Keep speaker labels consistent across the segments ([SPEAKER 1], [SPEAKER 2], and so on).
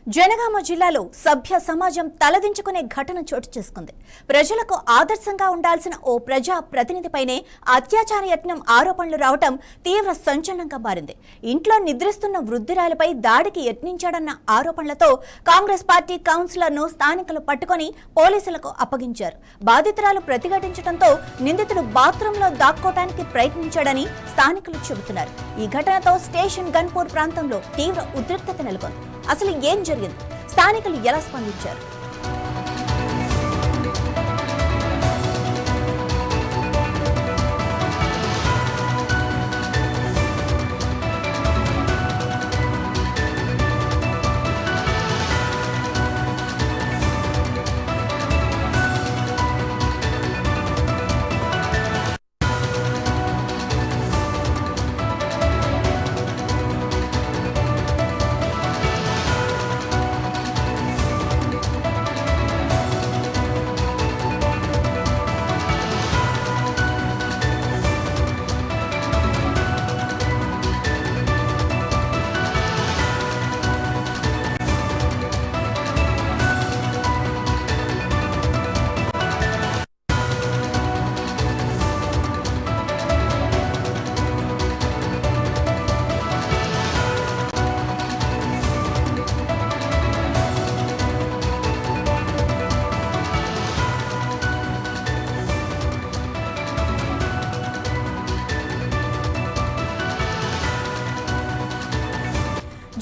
[SPEAKER 1] జనగామ జిల్లాలో సభ్య సమాజం తలదించుకునే ఘటన చోటు చేసుకుంది. ప్రజలకు ఆదర్శంగా ఉండాల్సిన ఓ ప్రజా ప్రతినిధిపైనే అత్యాచార యత్నం ఆరోపణలు రావటం తీవ్ర సంచలనంగా మారింది. ఇంట్లో నిద్రిస్తున్న వృద్ధురాలిపై దాడికి యత్నించాడన్న ఆరోపణలతో కాంగ్రెస్ పార్టీ కౌన్సిలర్ను స్థానికులు పట్టుకొని పోలీసులకు అప్పగించారు. బాధితురాలు ప్రతిఘటించడంతో నిందితుడు బాత్రూంలో దాక్కోవడానికి ప్రయత్నించాడని స్థానికులు చెబుతున్నారు. ఈ ఘటనతో స్టేషన్ గన్పూర్ ప్రాంతంలో తీవ్ర ఉద్రిక్తత నెలకొంది. అసలు ఏం జరిగింది? స్థానికులు ఎలా స్పందించారు?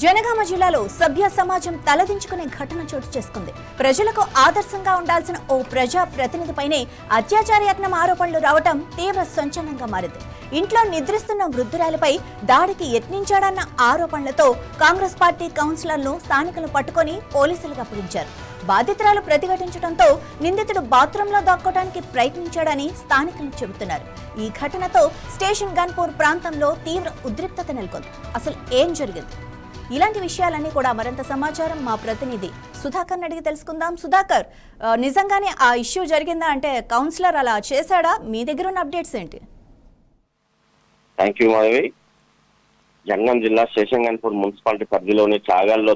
[SPEAKER 1] జనగామ జిల్లాలో సభ్య సమాజం తలదించుకునే ఘటన చోటు చేసుకుంది. ప్రజలకు ఆదర్శంగా ఉండాల్సిన ఓ ప్రజా ప్రతినిధిపైనే అత్యాచార యత్నం ఆరోపణలు రావటం తీవ్ర సంచలనంగా మారింది. ఇంట్లో నిద్రిస్తున్న వృద్ధురాలిపై దాడికి యత్నించాడన్న ఆరోపణలతో కాంగ్రెస్ పార్టీ కౌన్సిలర్ను స్థానికులు పట్టుకొని పోలీసులకు అప్పగించారు. బాధితురాలు ప్రతిఘటించడంతో నిందితుడు బాత్రూంలో దాక్కోవడానికి ప్రయత్నించాడని స్థానికులు చెబుతున్నారు. ఈ ఘటనతో స్టేషన్ గన్పూర్ ప్రాంతంలో తీవ్ర ఉద్రిక్తత నెలకొంది. అసలు ఏం జరిగింది? ఇలాంటి విషయాలన్నీ కూడా మరింత సమాచారం మా ప్రతినిధి సుధాకర్ అడిగి తెలుసుకుందాం. సుధాకర్, నిజంగానే ఆ ఇష్యూ జరిగిందా? అంటే కౌన్సిలర్ అలా చేశాడా? మీ దగ్గర ఉన్న అప్డేట్స్ ఏంటి?
[SPEAKER 2] Thank you Madhavi. జనగాం జిల్లా శేషంగన్పూర్ మున్సిపాలిటీ పరిధిలోని చాగల్లో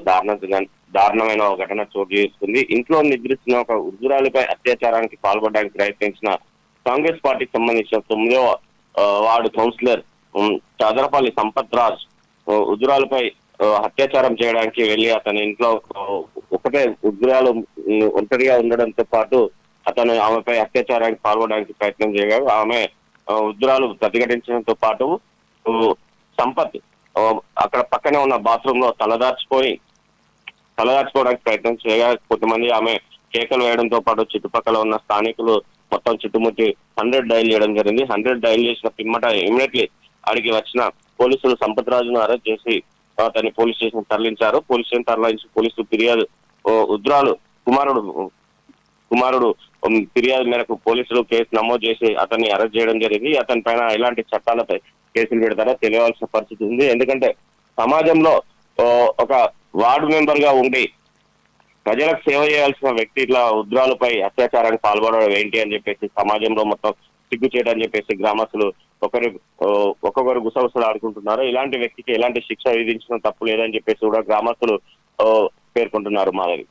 [SPEAKER 2] దారుణమైన ఒక ఘటన చోటు చేసుకుంది. ఇంట్లో నిద్రిస్తున్న ఒక వృద్ధురాలిపై అత్యాచారానికి పాల్పడడానికి ప్రయత్నించిన కాంగ్రెస్ పార్టీకి సంబంధించిన 9వ వార్డు కౌన్సిలర్ చదరపల్లి సంపత్ రాజ్ వృద్ధురాలపై అత్యాచారం చేయడానికి వెళ్లి అతని ఇంట్లో ఒకటే వృద్ధురాలు ఒంటరిగా ఉండడంతో పాటు అతను ఆమెపై అత్యాచారానికి పాల్పడడానికి ప్రయత్నం చేయగా ఆమె వృద్ధురాలు ప్రతిఘటించడంతో పాటు సంపత్ అక్కడ పక్కనే ఉన్న బాత్రూమ్ లో తలదార్చుకోవడానికి ప్రయత్నం చేయగా కొంతమంది ఆమె కేకలు వేయడంతో పాటు చుట్టుపక్కల ఉన్న స్థానికులు మొత్తం చుట్టుముట్టి 100 డైల్ చేయడం జరిగింది. 100 డైల్ చేసిన పిమ్మట ఇమీడియట్లీ అడిగి వచ్చిన పోలీసులు సంపత్ రాజును అరెస్ట్ చేసి అతన్ని పోలీస్ స్టేషన్ తరలించారు. పోలీస్ స్టేషన్ తరలించి పోలీసులు ఫిర్యాదు వృద్ధురాలు కుమారుడు ఫిర్యాదు మేరకు పోలీసులు కేసు నమోదు చేసి అతన్ని అరెస్ట్ చేయడం జరిగింది. అతని పైన ఎలాంటి చట్టాలపై కేసులు పెడతారో తెలియాల్సిన పరిస్థితి ఉంది. ఎందుకంటే సమాజంలో ఒక వార్డు మెంబర్ గా ఉండి ప్రజలకు సేవ చేయాల్సిన వ్యక్తి ఇట్లా వృద్ధురాలపై అత్యాచారానికి పాల్పడడం ఏంటి అని చెప్పేసి సమాజంలో మొత్తం సిగ్గు చేయడం చెప్పేసి గ్రామస్తులు ఒక్కొక్కరు గుసగుసలు ఆడుకుంటున్నారు. ఇలాంటి వ్యక్తికి ఎలాంటి శిక్ష విధించడం తప్పు లేదని చెప్పేసి కూడా గ్రామస్తులు పేర్కొంటున్నారు మాధవి.